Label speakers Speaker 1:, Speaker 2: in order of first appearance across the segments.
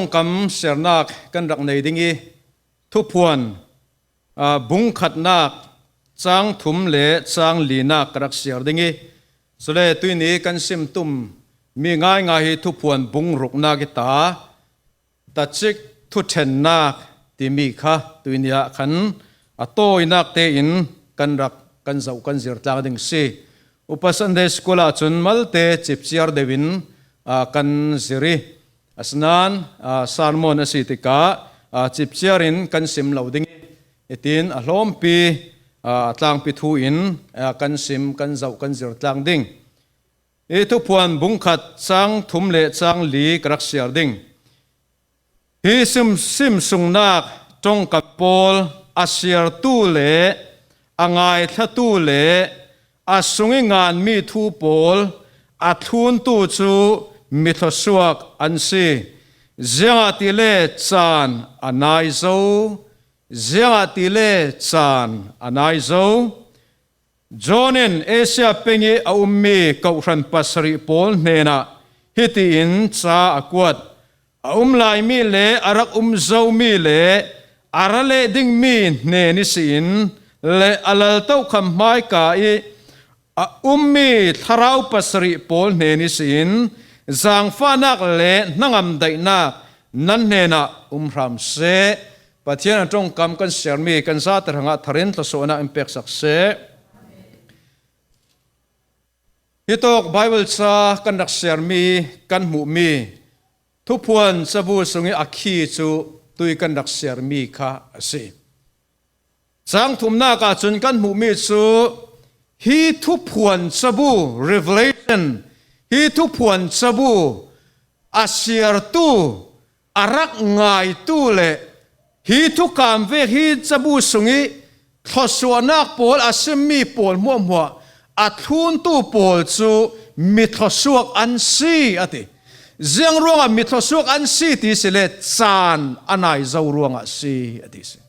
Speaker 1: jong kam sernak kan rak nei dingi Thuphuan bung khatnak chang thum le chang lina karak siar dingi sole tuini kan sim tum mi ngai nga hi Thuphuan bung rukna ki ta Tacik Thuthennak ti mi kha tuinia khan atoinak te in kan rak kan zau kan zir tlang ding si upasande skola chun malte chipchiar devin kan ziri asnan sarmon asitika chipchiarin kan sim loading itin ahlom pi tlang pi thu in kan sim kan zau kan zir tlang ding e Thuphuan bungkhat chang thum le chang li karak siar ding hi sim sungnak tong kapol asiar tu le angai thatu le asungi ngan mi thu pol athun tu chu mi thosuak ansi zenga tile chan anai zo zenga tile chan anai zo jonen asia pengi a ummi kauran pasari pol nena hiti in cha akwat a umlai mi le arak zo mi le arale ding mi ne ni sin le alal tau kham mai ka i a ummi tharau pasari pol ne ni sin zang fanak le nangam daina nan nena ram se pathian tong kam kan sermi kan sa taranga tharin to sona impact sakse hitok bible sa kan rak sermi kan mu mi Thuphuan sabu sungi akhi chu tui kan rak sermi kha ase chang thumna ka chun kan mu mi chu hi Thuphuan sabu revelation hi Thuphuan sabu asiar tu arak ngai tu le hi thu kam ve hi sabu sungi thoswanak pol asemi pol mo athun tu pol chu mi thosuak an si ati zeng ruanga mi thosuak an si ti sele chan anai zo ruanga si ati se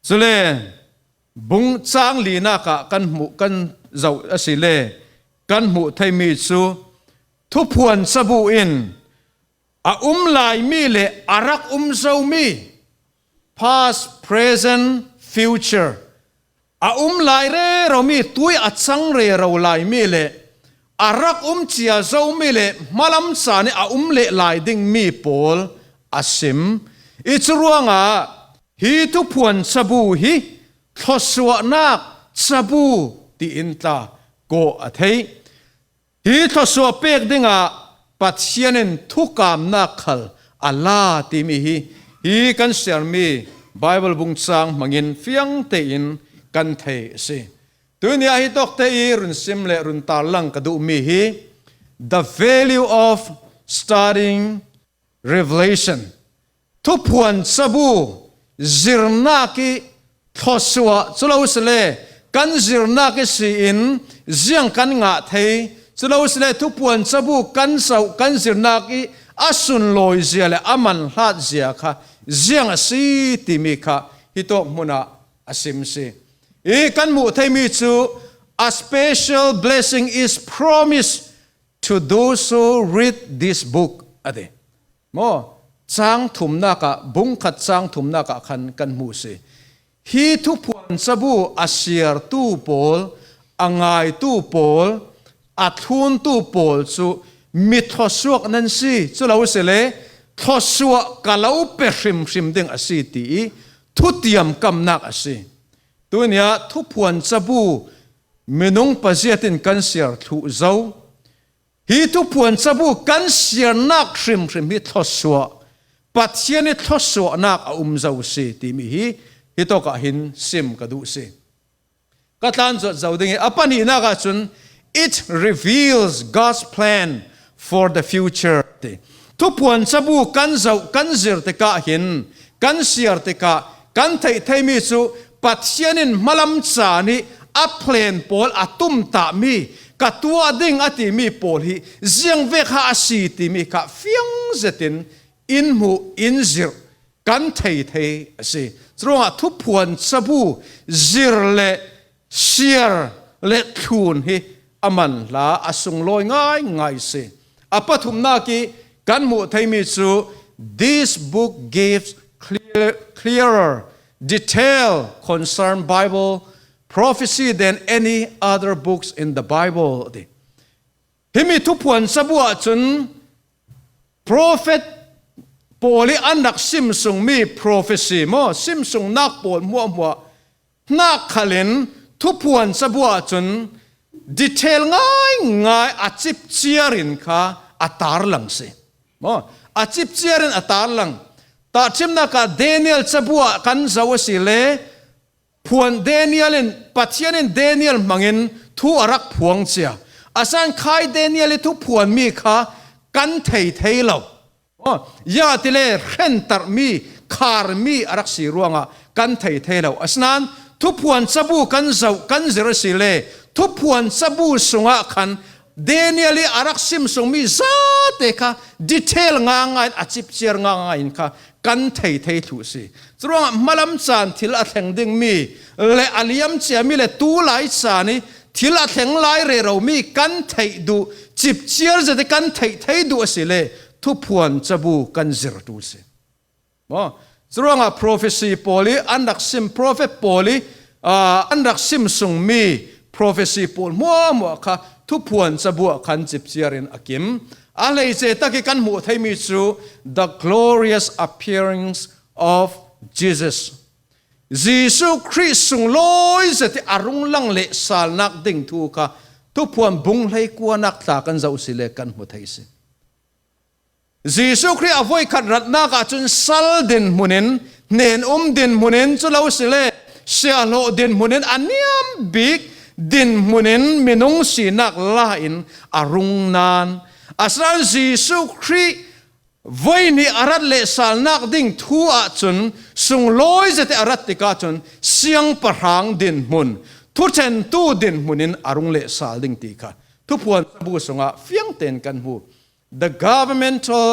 Speaker 1: sele bung chang lina ka kan mu kan zau asile kan mu thai mi chu Thuphuan sabu in a lai mi le arak zo mi past present future a lai re ro mi tui a chang re ro lai mi le arak chia zo mi le malam sa ni a le lai ding mi pol asim ichruanga hi Thuphuan sabu hi thoswanak sabu ti inta ko athei hi thoswa pek dinga pathianin thukam na khal ala ti mi hi kan sermi bible bung chang mangin fiang te in kan thei se tunia hi tok te i run sim le run tar lang kadu mi hi the value of studying revelation Thuphuan sabu zirna ki thoswa chulo sele kan zirna ki si in ziang kan nga thei chulo sele Thuphuan sabu kan sau kan zirna ki asun loi zia le aman hat zia kha ziang si ti mi kha hitok muna asim si e kan mu thei mi chu a special blessing is promised to those who read this book ade mo chang thumna ka bungkhat chang thumna ka khan kan mu se hi Thuphuan sabu asiar tu pol angai tu pol athun tu pol chu mi thosuak nan si chulo sele thosua kalau pe hrim ding asi ti thutiam kamnak asi tunia Thuphuan sabu minung pasiatin kan siar thu zo hi Thuphuan sabu kan siar nak hrim hi thosua pathiani thosua nak a zo si ti mi hi hitoka hin sim kadu si katlan zo ding apani na ka chun it reveals God's plan for the future Thuphuan sabu kan zau kan zir te ka hin kan siar te ka kan thei mi chu pathianin malam cha ni a plan pol atum ta mi katua ding ati mi pol hi ziang ve kha asi ti mi ka fiang zetin in mu in zir kan thei asi chronga Thuphuan sabu zir le siar le thun hi aman la asung loi ngai se apathum na ki กันหมู่ไทยมีสู this book gives clearer detail concern Bible prophecy than any other books in the Bible ที่มีทุกผวนสบัวจน prophet ปอลิอันดักซิมซุงมี prophecy มอซิมซุงนักปนมัวนักขลินทุกผวนสบัวจน detail ง่ายอาจิบเชียรินค่ะอัตาร์ลังสิมออาจิบเชียรินอัตาร์ลังตาชิมนักเดนิเอลสบัวกันจะวสิเลพวนเดนิเอลินปัจเจียนินเดนิเอลมังอินทุอารักพวงเสียอาศัยใครเดนิเอลทุกพวนมีค่ะกันเทเหล่ายาติเลเรนตร์มีคาร์มีอารักสีรวงอ่ะกันเทเหล่าอาศัยทุกพวนสบูกันเจ้ากันเจริญสิเลทุกพวนสบูสุงะคันเดนิเอลอารักซิมสุงมีซาเตค่ะดีเทลง่ายอาจิบเชียร์ง่ายค่ะกันเททุสิจรวงมาลำจานที่ละแห่งดิ่งมีและอลิยมเชียมีและตูหลายจานี่ที่ละแห่งหลายเรื่องมีกันเทดูจิบเชียร์จะได้กันเทดูสิเลทุกพวนจะบูกันเจริญดูสิจรวงprophecy ปอลีอันดักซิม prophet ปอลีอันดักซิมสุงมี prophecy ปอลมัวค่ะทุกพวนจะบัวขันจิบเชียรินอากิมอะไรเจตกิกันหมู่ไทยมีสู the glorious appearance of Jesus ยิสุคริสต์ทรงลอยจะที่อารุงลังเลสาลนักดิ่งทูค่ะทุกพวนบุงให้กวนนักตากันเจ้าสิเลกันหมู่ไทยสิยิสุคริสต์อภัยขัดรัตนักจนสัลดินมุนินเนนดินมุนินจะเล่าสิเลเสียโลดินมุนินอันนี้บิ๊กดินมุนินมินงสีนักลาอินอารุงนานอาศัยยิสุคริสต์วันนี้อารัตเลสาลนักดิ่งทัวจนทรงลอยจะที่อารัตติกาจนเสียงประหางดินมุนทุเชนตูดินมุนินอารุงเลสาลดิ่งตีค่ะทุกพวนบูสงะเฟียงเต็นกันหู the governmental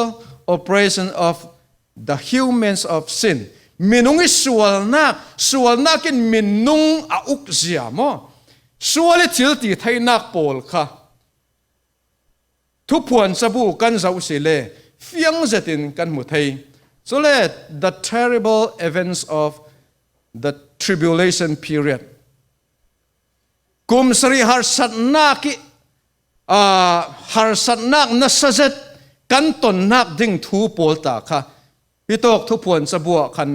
Speaker 1: operation of the humans of sin มินุงอิสวลนักกินมินุงอาอุกเสียมอส่วนที่ทิลตีไทยนักโปลค่ะทุกพวนสบูกันเจ้าสิเลเฟียงเจตินกันหมุไทยส่วน the terrible events of the tribulation period กุมสรีหารสัตนักหารสัตนักนัสเจตกันตนนักดิ่งทูโปลตาค่ะพี่ตกทุกพวนสบูกัน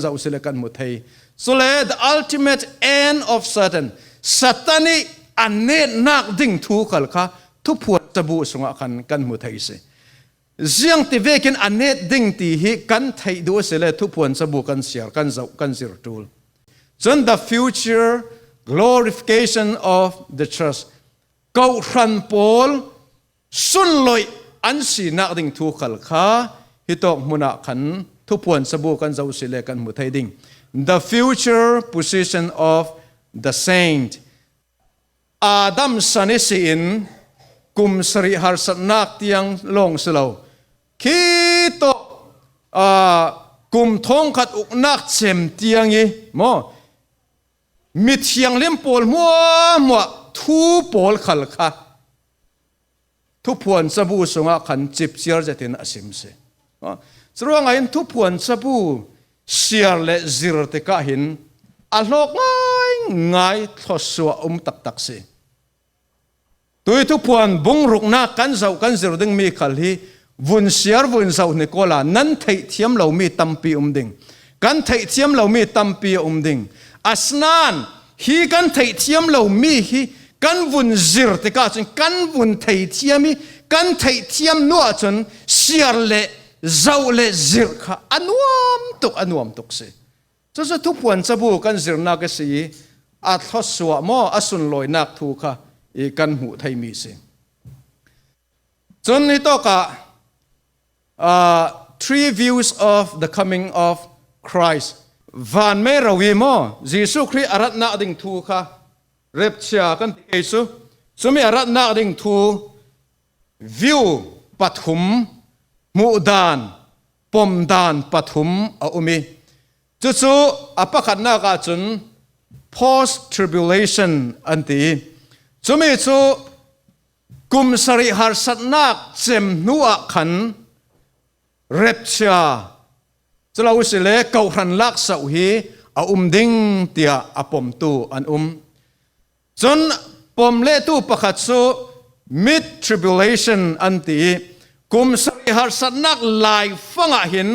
Speaker 1: เจ้าสิเลกันหมุไทยส่วน the ultimate end of Satanสัตนีอันเนนักดิ่งทูขลค่ะทุกพวนจะบูสงะกันหมู่ไทยสิเสียงที่เวกินอันเนดิ่งตีฮีกันไทยดูสิเลทุกพวนจะบูกันเสียกันเสียตูลจน the future glorification of the church เขาขันปอลสุนลอยอันสีนักดิ่งทูขลค่ะฮิตกมุนักขันทุกพวนจะบูกันเจ้าสิเลกันหมู่ไทยดิ่ง the future position of the saint อาดัมสันนิสินกุมสริหารสัตนักเตียงลงสลาวคิดตกุมทองขัดอุกนักเซมเตียงยี่มอมิเทียงเลี้ยมปอลมัวทูปอลขัลค่ะทุกพวนสบูสงะขันจิบเชียร์จะเต็นอสิมเสสรวงไอ้ทุกพวนสบูเชียร์และจิรติกาหินอัลโลกง่ายทศวตักเสตัวทุกพวนบงรุกนักกันเจ้ากันจิรดึงมีขัลฮีวุนเชียร์วุนเจ้านิโคลานั้นไทยเทียมเรามีตัมปีดิ่งกันไทยเทียมเรามีตัมปีดิ่งอัสนานฮีกันไทยเทียมเรามีฮีกันวุนจิรติกาจนกันวุนไทยเทียมีกันไทยเทียมนัวจนเชียร์เละเจ้าเละจิรค่ะอันวมตุกเสจะทุกพวนสบูกันจิรนักสีอัทศวมออสุนลอยนักทูค่ะอีกันหูไทยมีสิจนนี้ต่อกะthree views of the coming of Christ วันไม่เราวิมอยิสุคริอารัตนาดิ่งทูค่ะเรียบเชียกันที่เอซูสมัยอารัตนาดิ่งทูวิวปฐมมุดานปมดานปฐมอุมีจู่ๆอภักขันนากาจุน post tribulation อันที่สมัยจู่ กุมสริหารสัตนักเจมนัวขันเร็บเชียจะเราสิเลเกาหันลักษาหีอาดิ้งเตียอปมตูอันจนปมเลตูประคัตสู mid tribulation อันตีกุมสริหารสัตนักลายฟังหิน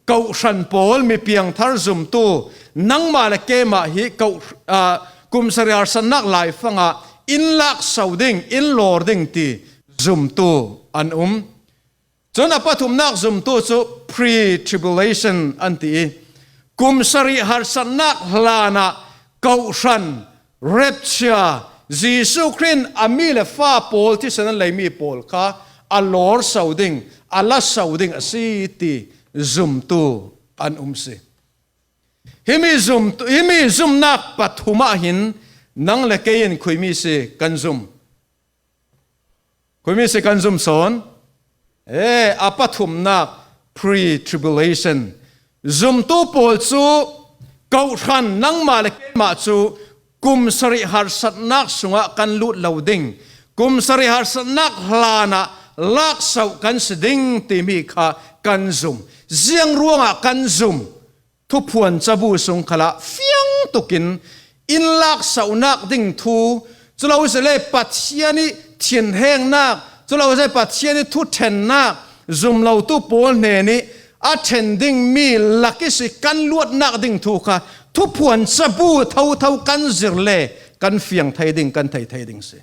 Speaker 1: เกาชันโปลมีเพียงทาร์ซุมตูนังมาเลเกมาหิเกากุมสริหารสัตนักลายฟังอินลักสาวดิ้งอินลอร์ดิ้งตีซุมตูอันจนอปทุมนักซุมตูสู pre tribulation อันตีกุมสริหารสัตนักลานะเกาชันเรปเชียจีสุครินอามีเลฟ้าโปลที่ฉะนั้นเลยมีโปลค่ะอัลลอฮ์สาวดิ้งอัลลอฮ์สาวดิ้งสีตีซุมตูอันสิฮิมีซุมนักปัทุมาหินนังเลเกยินคุยมีสิกันซุมกันซุมสอนอปัทุมนัก pre tribulation ซุมตูโปลซูเกาชันนังมาเลเกมาซูกุมสริหารสัตนักสุงะกันลุดเหลาดิ้งกุมสริหารสัตนักฮลานะลักษากันสดิ้งติมีค่ะกันซุมเสียงร่วงกันซุมทุพวนจะบูสงขละเฟียงตุกินอินลักษานักดิ้งทูจะเราจะเล่ปัจเจียนี่เทียนแห้งนักจะเราจะปัจเจียนี่ทุเทนนักซุมเราตุโปลเนนี่อาเทนดิ้งมีลักสิกันลวดนักดิ้งทูค่ะทุพวนจะบูเท่ากันจิรเล่กันเฟียงไทยดิ้งกันไทยดิ้งสิ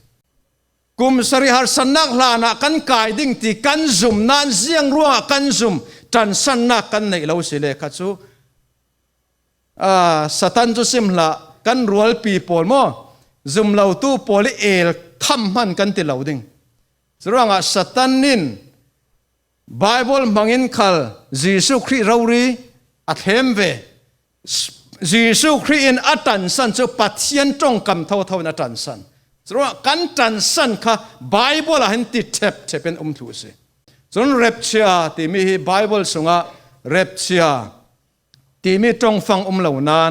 Speaker 1: กุมสริหารสันนักลานะกันกายดิ้งตีกันซุมนั้นเสียงรัวกันซุมจันสันนักกันในเราสิเลขัดซูสตันจุสิมละกันรัวปีโปลโมซุมเราตู้โปลเอลทำมันกันติเราดิ้งสรวงสตันนินไบเบิลมังอินคัลจีสุคริเรารีอัตเฮมเวจีสุคริอินอัตันสันจะปัจเจียนจงกำเท่านัตันสันสรวงกันจันสันค่ะไบเบิลเห็นติดเทปเป็นทุสิส่วนเรปเชียที่มีไบเบิลสงะเรปเชียที่มีจงฟังเหล่านาน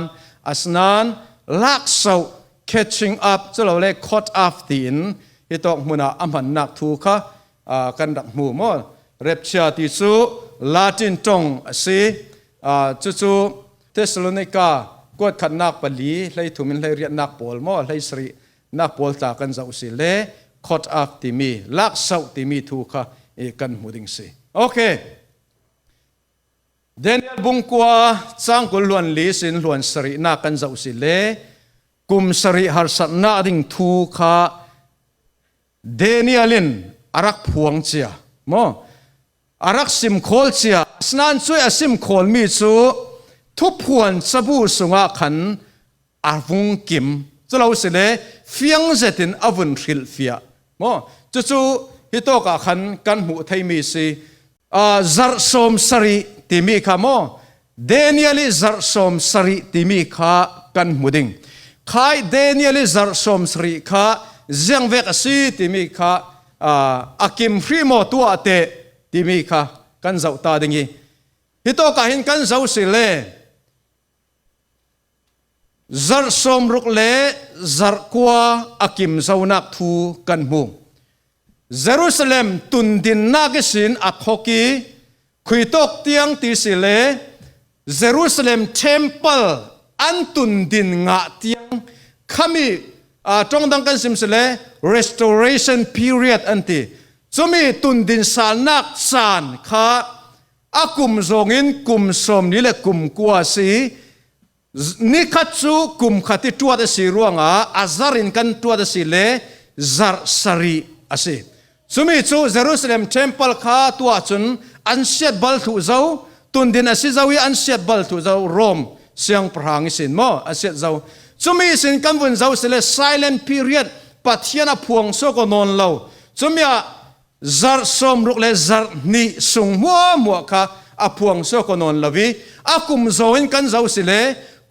Speaker 1: อัสนานลักษา catching up จะเราเรียก caught up ตีนที่ต้องมุนาอัมพันนักทูค่ะกันดักหมู่มอเรปเชียที่สูลาตินจงสิจู่เทสโลนิกากวดขันนักปลีเลยถุมินเลยเรียนนักโปลมอเลยสรีนักโปลตากันจะอุสิเล caught up ที่มีลักษาที่มีทูค่ะกันหมู่ดิ่งสิโอเคเดนิเอลบุงกัวจ้างกุลวนลีสินลวนสรีนักกันจะอุสิเลกุมสริหารสัตนาดิ่งทูค่ะเดนิเอลินอารักพวงเจียมออารักซิมโคลเจียสนานช่วยซิมโคลมีซูทุพวนสบูสุงะขันอาวุงกิมจะเราสิเลเฟียงเจตินอวุนริลเฟียมอจู่ฮิโตกะขันกันหมู่ไทยมีสิซาร์สอมสรีติมีค่ะมอเดนิเอลิซาร์สอมสรีติมีค่ะกันหมู่ดิ่งใครเดนิเอลิซาร์สอมสรีค่ะเจียงเวกสีติมีค่ะอากิมฟรีโมตัวเตติมีค่ะกันเจ้าตาดิ่งฮิโตกะเห็นกันเจ้าสิเลซาร์สอมรุกเลซาร์กัวอากิมเจ้านักทูกันหมู่เยรูซาเล็มตุนดินนาเกสินอักฮอกีคุยตกเตียงตีสิเลเยรูซาเล็มเทมเพิลอันตุนดินงะเตียงขมีจงดังกันสิมสิเล restoration period อันตีจะมีตุนดินสารนักสารค่ะอากุมจงินกุมสมนี่แหละกุมกัวสีนิคัตซูกุมขัดที่ตัวเดสิรวงอาซารินกันตัวเดสิเลซาร์สรีอาศัยสมัยจู่เยรูซาเล็มเทมเพิลข้าตัวจุนอันเสียดบัลทุเจ้าตุนดินอาศัยเจ้าอันเสียดบัลทุเจ้าโรมเสียงพรางสินโมอาศัยเจ้าสมัยสินกันวันเจ้าสิเล silent period ปัทยานาพวงโซกนอนเล่าสมัยซาร์สมรุกเลซาร์นิสุงมัวค่ะอาพวงโซกนอนเล่าวิอากุมโซอินกันเจ้าสิเล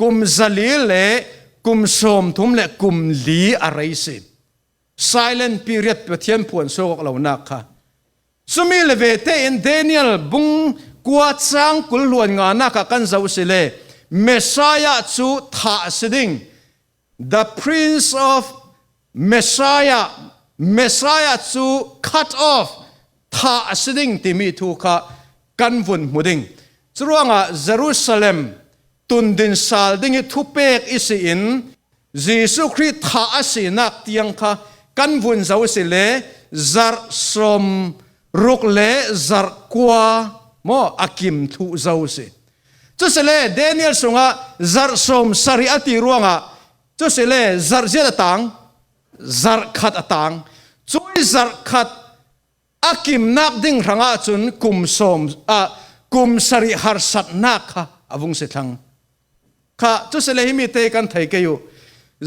Speaker 1: กุมซาลีเลกุมสมทุมเลกุมลีอะไรสิsilent period เพื่อเทียมพวนโซกเหล่านักค่ะสมัยเลเวเตอินเดนิเอลบุงกัวจ้างกุลล้วนงานักกันเจ้าสิเลเมสายาจูทาสิดิง the prince of Messiah Messiah chu cut off tha asiding ti mi thu kha kan vun muding chuanga Jerusalem tundin sal ding I thupek isi in Jesus Christ tha asinak tiang kha kan vun zo si le zar som ruk le zar kwa mo akim thu zo si chu se le Daniel sunga zar som sari ati ruanga chu se le zar je tang zar khat atang chui zar khat akim nak ding ranga chun kum som kum sari har sat nak kha avung se thang kha chu se le himi te kan thai ke yu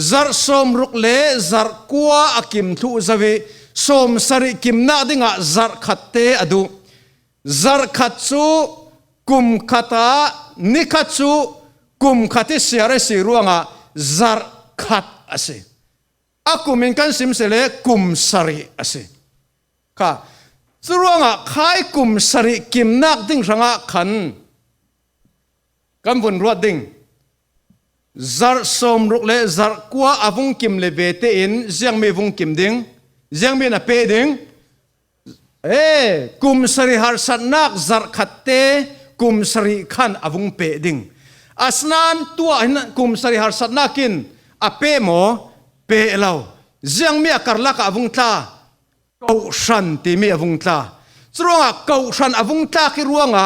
Speaker 1: zar som ruk le zar kwa akim thu zawi som sari kim na dinga zar khat te adu zar khat chu kum khata ni khat chu kum khati siare si ruanga zar khat ase akumin kan sim se le kum sari ase kha churuanga khai kum sari kim nak ding ranga khan kam bun ruat ding zar som ruk le zar kwa avung kim le ve te in jiang me vung kim ding jiang me na pe ding kum sari har sat nak zar khat te kum sari khan avung pe ding asnan tua kum sari har sat nakin ape mo pe elaw jiang me karla ka avung tla kau shan ti mi avung tla churonga kau shan avung tla ki ruanga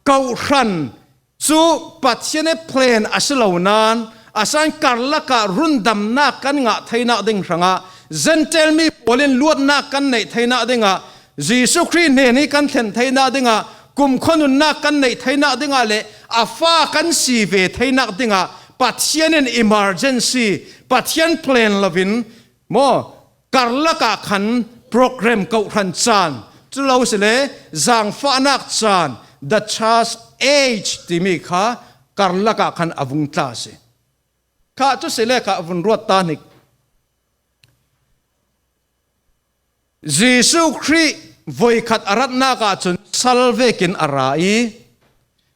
Speaker 1: kau shan chu pathiane plan asilonan asan karla ka rundam na kan nga thaina ding ranga zentel mi polin luat na kan nei thaina dinga Jesus Christ ne ni kan thlen thaina dinga kum khonun na kan nei thaina dinga le afa kan si ve thaina dinga pathian emergency pathian plan lovin mo karla ka khan program kau ran chan chu lo se le zang fa nak chan the church age ti mi kha karla ka khan avung tla se kha chu se le ka avun ruat ta nik Jesus Christ voi khat arat na ka chun salve kin arai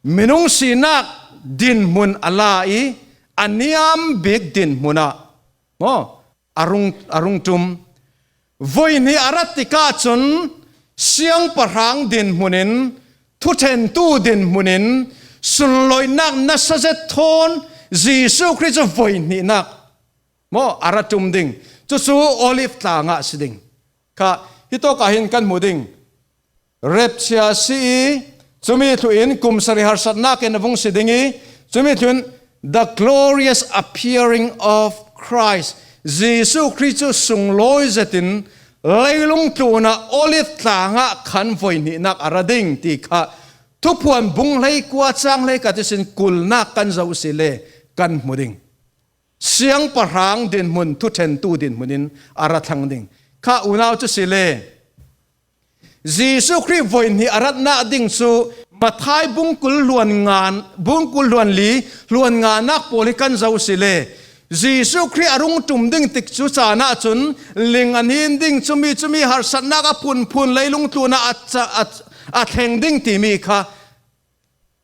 Speaker 1: minung sinak din mun alai aniam big din muna mo arung tum voi ni aratika chun siang parang din munin thuthen tu din munin sun loi nak na saje thon Jesus Christ voi ni nak mo aratum ding chu su olive tanga siding kha hito ka hin kan muding repsia si chumi thu in kum sari har sat nak en avung sidingi chumi thun the glorious appearing of Christ Jesus Christ sung loi zetin leilung tuna olive tanga khan voi ni nak arading ti kha Thuphuan bung lei kwa chang lei ka tisin kul na kan zau sile kan muding siang parang din mun thuthen tu din munin arathang ding kha unaw chu sile Jesus Christ voi ni arat na ding chu mathai bungkul luan li luan nga nak polikan zau sile Jesus Christ arung tum ding tik chu chana chun ling anin ding chumi har satna ka phun leilung tuna a theng ding ti mi kha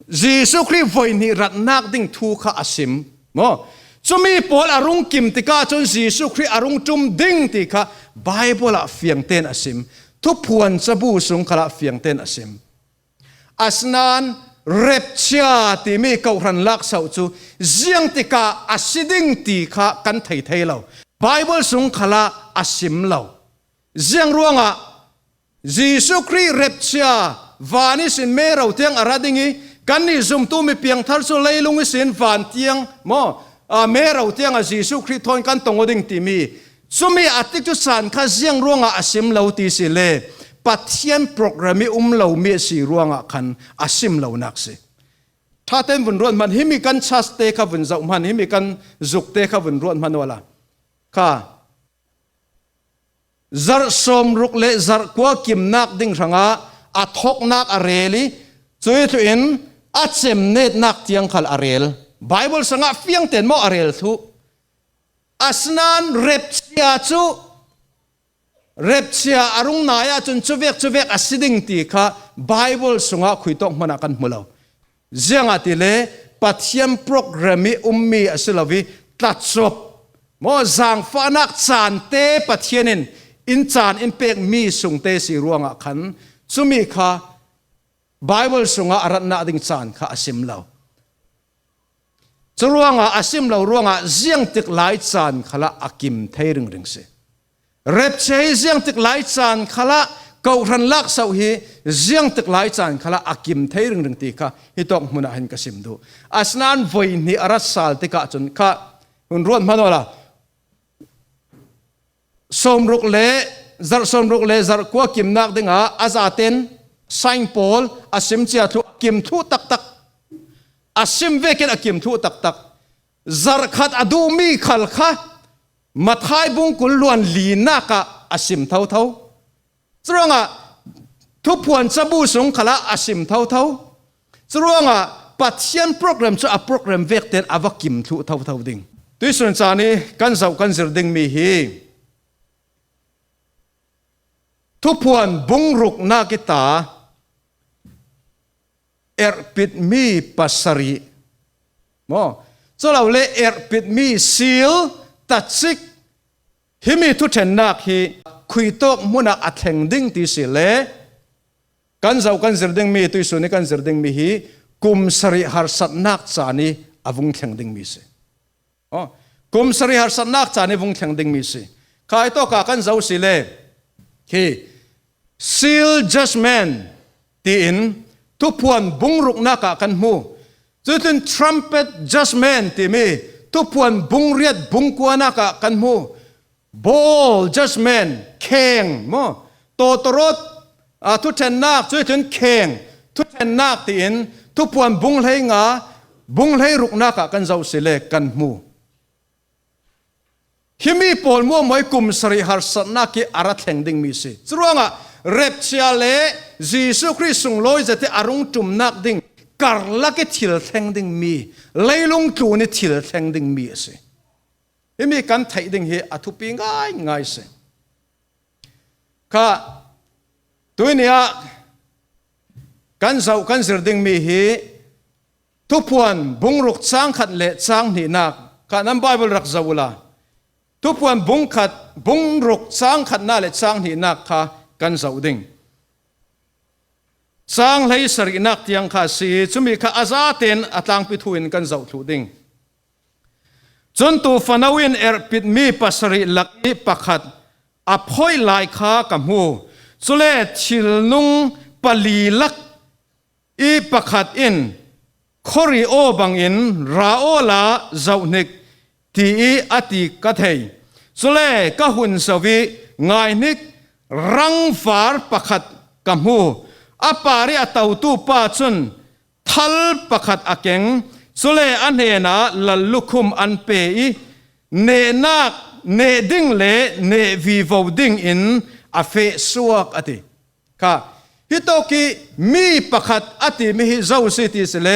Speaker 1: Jesus Christ voi ni rat nak ding thu kha asim mo chumi pol arung kim tika chun Jesus Christ arung tum ding ti kha Bible a fiang ten asim Thuphuan sabu sung khala fiang ten asim asnan repcha ti mi kau ran lak sau chu ziang tika asiding ti kha kan thei lo Bible sung khala asim lo ziang ruanga Jesus Christ repcha vani sin me ro tiang aradingi kan ni zum tu mi piang thar so leilung sin van tiang mo me ro tiang a Jesus Christ thon kan tongoding ti mi sumi atik chu san kha ziang ruanga asim lo ti si le pathian programi lo mi si ruanga khan asim lo nak se thaten bun ron man himi kan chas te kha bun zau man himi kan zuk te kha bun ron man wala kha zar som ruk le zar kwa kim nak ding ranga athok nak areli chui thu in achem net nak tiang khal arel Bible sanga fiang ten mo arel thu asnan repsia arung naya chun chuvek asiding ti kha Bible sunga khuitok mana kan mulo zianga ti le pathiam programi asilawi tlatsop mo zang fanak chan te pathianin อินจานอินเป็กมีสุงเตสีรวงขันสุมีค่ะไบเบิลสุงอารัตนาดิงจานค่ะอาศิมเหล่าจะรวงอาศิมเหล่ารวงเจียงติกหลายจานขละอากิมเทรึงรึงเสเร็บเชยเจียงติกหลายจานขละเกาทันลักเสาฮีเจียงติกหลายจานขละอากิมเทรึงรึงตีค่ะฮิตอกมุนาหินกสิมดูอาสนานไวยนี่อารัสสาลติกะจนค่ะคุณรวนมาโนละสมรุกเล่สมรุกเล่จารกัวกิมนักดิงอาซาเตนไซน์พอลอาศิมเจียทุกิมทุตักตักอาศิมเวกินอากิมทุตักตักจารขัดอดูมีขัลค่ะมาทายบุงกุลล้วนลีนักอาศิมเท่าเท่าจรวงทุพวนสบูสงขละอาศิมเท่าเท่าจรวงปัจเจียนโปรแกรมจะโปรแกรมเวกเตนอวักิมทุเท่าเท่าดิ่งด้วยส่วนจานี้กันเจ้ากันสิรดิ่งมีฮีทุพวนบุงรุกนากิตาปิดมีปัสรีมอจะเราเล่ปิดมีซีลตัดซิกฮิมีทุเทนนักฮีคุยตกมุนักอัดแห่งดิ่งที่สิเล่กันเจ้ากันสิรดิ่งมีตัวส่วนนี้กันสิรดิ่งมีฮีกุมสริหารสัตนักจานีอวุงแห่งดิ่งมีสิกุมสริหารสัตนักจานีวุงแห่งดิ่งมีสิข้าไอ้ตัวกันเจ้าสิเล่ฮีseal judgment ที่อินทุพวนบุงรุกนักกันหูจุดนั้น trumpet judgment ที่มีทุพวนบุงเรียดบุงกวนนักกันหู ball judgment เข่งมั้งโตตรดทุเทนนักจุดนั้นเข่งทุเทนนักที่อินทุพวนบุงเลยงาบุงเลยรุกนักกันเจ้าสิเลกันหูที่มีปอลมัวมวยกุมสริหารสัตนักที่อารัตแห่งดิ่งมีสิจรวงเร็บเชียเล่จีสุคริสต์ลอยจะที่อารุงจุ่มนักดิ่งการลักทิลแทงดิ่งมีเลยลงจูนี่ทิลแทงดิ่งมีสิที่มีการไถ่ดิ่งเฮอทุปีง่ายง่ายสิค่ะตัวนี้การเจ้าการสิรดิ่งมีเฮทุพวนบุงรุกช้างขัดเละช้างนี่นักค่ะนั้นไบเบิลรักเจ้าละทุพวนบุงขัดบุงรุกช้างขัดน่าเละช้างนี่นักค่ะกันเจ้าดิ่งสร้างให้สรินักยังข้าสีจุมีข้าอาซาเตนอัตลังปิทุนกันเจ้าทุดิ่งจนตัวฟันวินปิดมีปัสริลักอีปักขัดอภัยลายข้ากับหูสุเลชิลนุงปลีลักอีปักขัดอินคอริโอบังอินราโอลาเจ้าเนกที่อติกะเทยสุเลกะหุนสวีงายนิกรังฟาร์ปักขัดกับหูอาปาริอาตาวตูป้าจุนทัลปักขัดอาเกงสุเลอันเฮนาลลุคุมอันเปยเนนักเนดิ้งเลเนวีวดิ้งอินอาเฟสวกอติค่ะฮิโตกิมีปักขัดอติมิฮิเจ้าสิติสเล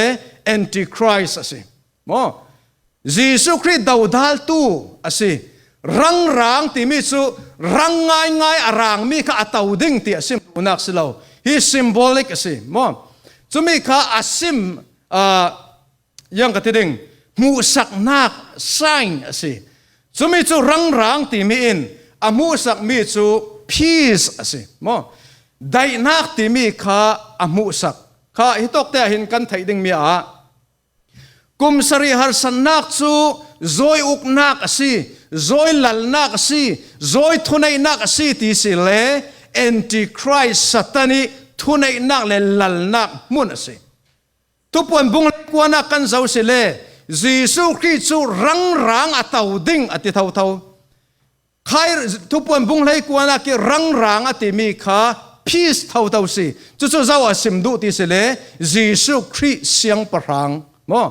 Speaker 1: แอนติคริสต์สิโมจีสุคริสต์ดาวดัลตูสิรังรางที่มีสุรังง่ายง่ายอารางมีข้าอัตาวดิ้งที่สิมนักสิเลาฮีซิมโบลิกสิมอจุมีข้าอาซิมยังกระดิ่งมูสักนักไซน์สิจุมีจุรังรางที่มีอินอามูสักมีจุพีซสิมอได้นักที่มีข้าอามูสักข้าฮิตกแต่เห็นกันไทยดิ่งมีกุมสริหารสันนักจูจอยอุกนักสิจอยหลัลนักสิจอยทุนัยนักสิที่สิเลแอนติคริสต์สัตนีทุนัยนักเลหลัลนักมุนสิทุกวันบุงเล็กว่านักกันเจ้าสิเลจีสุคริสต์จูรังรางอัตาวดิ่งอัติเท่าเท่าใครทุกวันบุงเล็กว่านักรังรางอัติมีข้าพีซเท่าเท่าสิจู่ๆเจ้าสิมดูที่สิเลจีสุคริสต์เสียงปรางมั้ง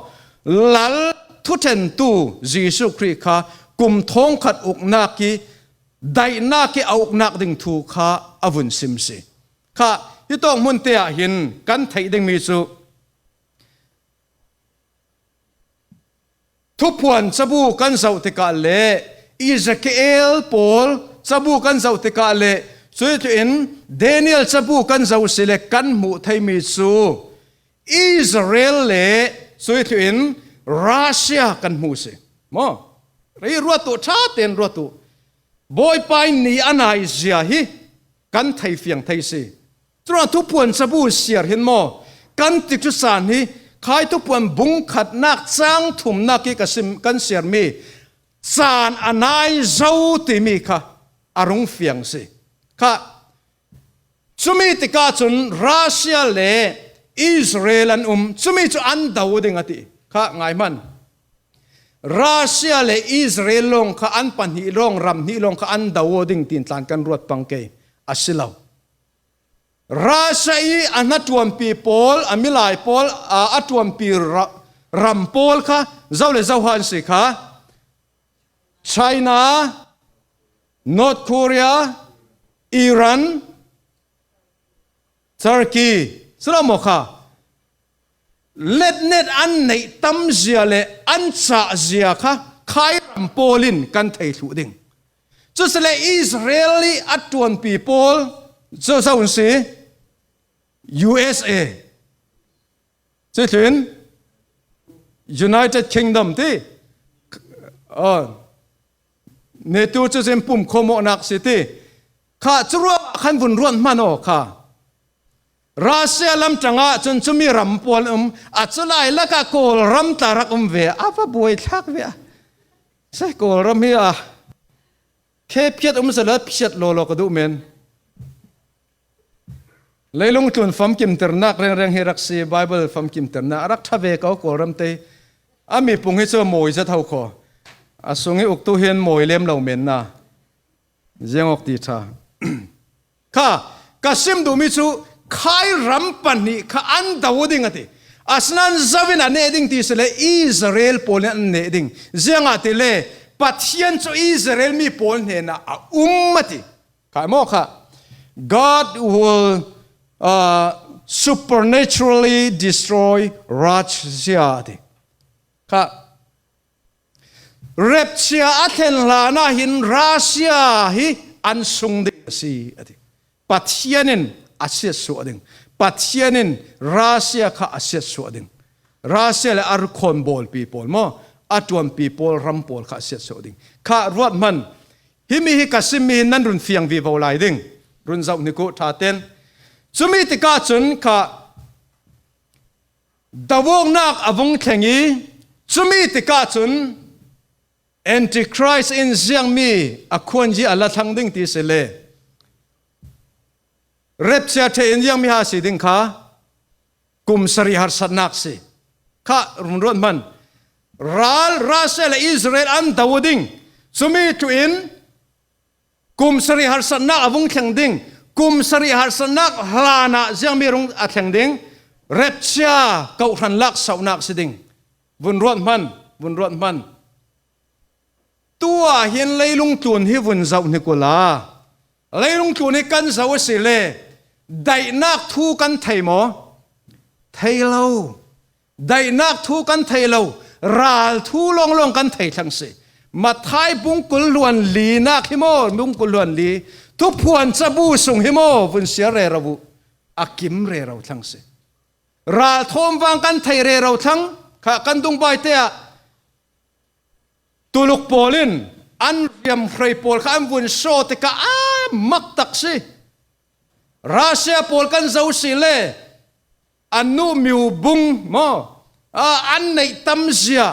Speaker 1: หลัลทุเทนตูจีสุคริสต์ข้ากุมท้องขัดอุกนักได้นักเอาอุกนักดิ่งถูกข้าอวุนซิมสิข้าที่ต้องมุนเตียหินกันไทยดิ่งมีสุทุพวนสบูกันเจ้าติกาเลอิสราเอลปอลสบูกันเจ้าติกาเลสุดท้ายเดนิเอลสบูกันเจ้าสิเลกันมุไทยมีสุอิสราเอลเลสุดท้ายรัสเซียกันมุสิมอเรื่องรัวตุชาเต็นรัวตุ บอยไปนี่อันไหนเสียฮิกันไทยเฟียงไทยสิตราทุกพวนสบู่เสียเห็นโมกันติจุสานฮิใครทุกพวนบุงขัดนักจ้างถุมนักกิกสิมกันเสียมีสานอันไหนเจ้าติมีค่ะอารมณ์เฟียงสิค่ะจุมีติกาจุนรัสเซียเลอิสราเอลจุมีจุอันดาวดึงอติค่ะไงมันรัสเซียเลอิสราเอลลงค่ะอันปันหิลงรำหิลงค่ะอันดาวดึงตินตานกันรวดปังเกยอาศิลาวรัสเซียอันนัดวันปีโพลอมิลายโพลอัดวันปีรำโพลค่ะเจ้าเลเจ้าฮันสิค่ะไชน่านอร์ทเกาหลีอิหร่านตุรกีสลามค่ะเล็ดเน็ตอันในตั้มเสียเลอันจ่าเสียค่ะใครรำโพลินกันไทยถูดิ่งจุดเสลอิสราเอลีอัดวันปีโพลเจ้าหุ่นสิ USA ใช่ถึง United Kingdom ที่เนตูจะเป็นปุ่มโคโมนักสิที่ข้าจะรู้ขันบุญร้อนมันโอค่ะรัสเซียลำจังอ่ะจนจะมีรำปวนอาจจะไล่แล้วก็โกลรำตารักเวอาว่าบวยทักเวใช่โกลรำเฮียแค่เพียดเสร็จเพียดโลโลก็ดูเหม็นเลยลงทุนฟังกิมเตอร์นักเรื่องเฮรักซีไบเบิลฟังกิมเตอร์นักรักทเวก็โกลรำเตอามีปุ่งให้เจอโมยจะเท่าคออาสงให้อุกตุเห็นโมยเลี้ยมเหล่าเหม็นนะเจียงออกตีท่าข้ากสิมดูมิจูใครรำปันนี่ข้าอันดาวดิ่งติอาสนันจาวินันเนดิ่งที่สุดเลยอิสราเอลโพลนเนดิ่งเจียงติเลยปัทยันจูอิสราเอลมีโพลเนนะมติข้าโมข้า God will supernaturally destroy Russia ติข้าเรปเชียอัเทนลานาหินรัสเซียฮิอันสุงดิสีติปัทยันินอาเซียสวดิงปัทยันินรัสเซียข้าอาเซียสวดิงรัสเซียและอาร์คอนบอลปีโพลมั้งอัตวันปีโพลรัมโพลข้าอาเซียสวดิงข้ารวดมันฮิมิฮิกัสมิฮินันรุนเฟียงวิวไลดิงรุนเจ้านิโกท่าเต้นจุมิติกาจุนข้าดาวงนักอวงแข่งยีจุมิติกาจุนAntichrist in เสียงมีอควรจีอัลละทั้งดิ่งที่เสเลเร็บเสียเทียนยังมีหาสิดิ่งข้ากุมสริหารสันนักสิข้ารุนรนมันรัสเซียและอิสราเอลอันดาวดิ่งสมีตุอินกุมสริหารสันนักอวงแข่งดิ่งกุมสริหารสันนักฮลานะเสียงมีรุงอัแข่งดิ่งเร็บเสียเก่าทันลักสาวนักสิดิ่งบุญรนมันตัวเห็นเลยลุงตุนที่วุ่นเจ้านิโคลาเลยลุงตุนให้กันเจ้าสิเลได้นักทูกันไทยหมอไทยเราได้นักทูกันไทยเราราลทูลงกันไทยทั้งสิมาไทยบุงกุลล้วนลีนักฮิโมบุงกุลล้วนลีทุกพวนจะบูส่งฮิโมวุ่นเสียเรเราบุอากิมเรเราทั้งสิราลทอมวางกันไทยเรเราทั้งข้ากันดุงใบเตะตุลุกโพลินอันเรียมใครโพลข้ามวุ่นโซติกามักตักสิรัสเซียโพลกันเจ้าสิเลอันนูมิวบุงมออันในตัมเซีย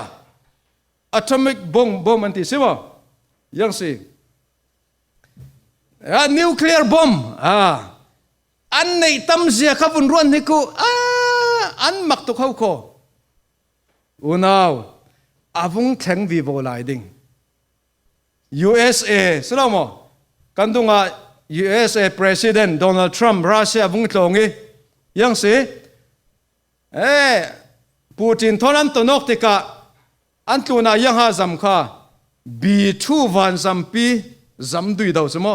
Speaker 1: อะตอมิกบอมอันที่สิบ่ยังสินิวเคลียร์บอมอันในตัมเซียข้าวุ่นร้อนนี่กูอันมักตุกเขาโคอุณาวอาวุธแข็งวิบไลดิ้ง USA สลามกันตรงอ่ะ USA President Donald Trump รัสเซียอาวุธตรงนี้ยังสิปูตินทอนตัวนกติกะอันตัวน่ะยังหาจำค่ะ B2 วันจำปีจำดุยดาวสมอ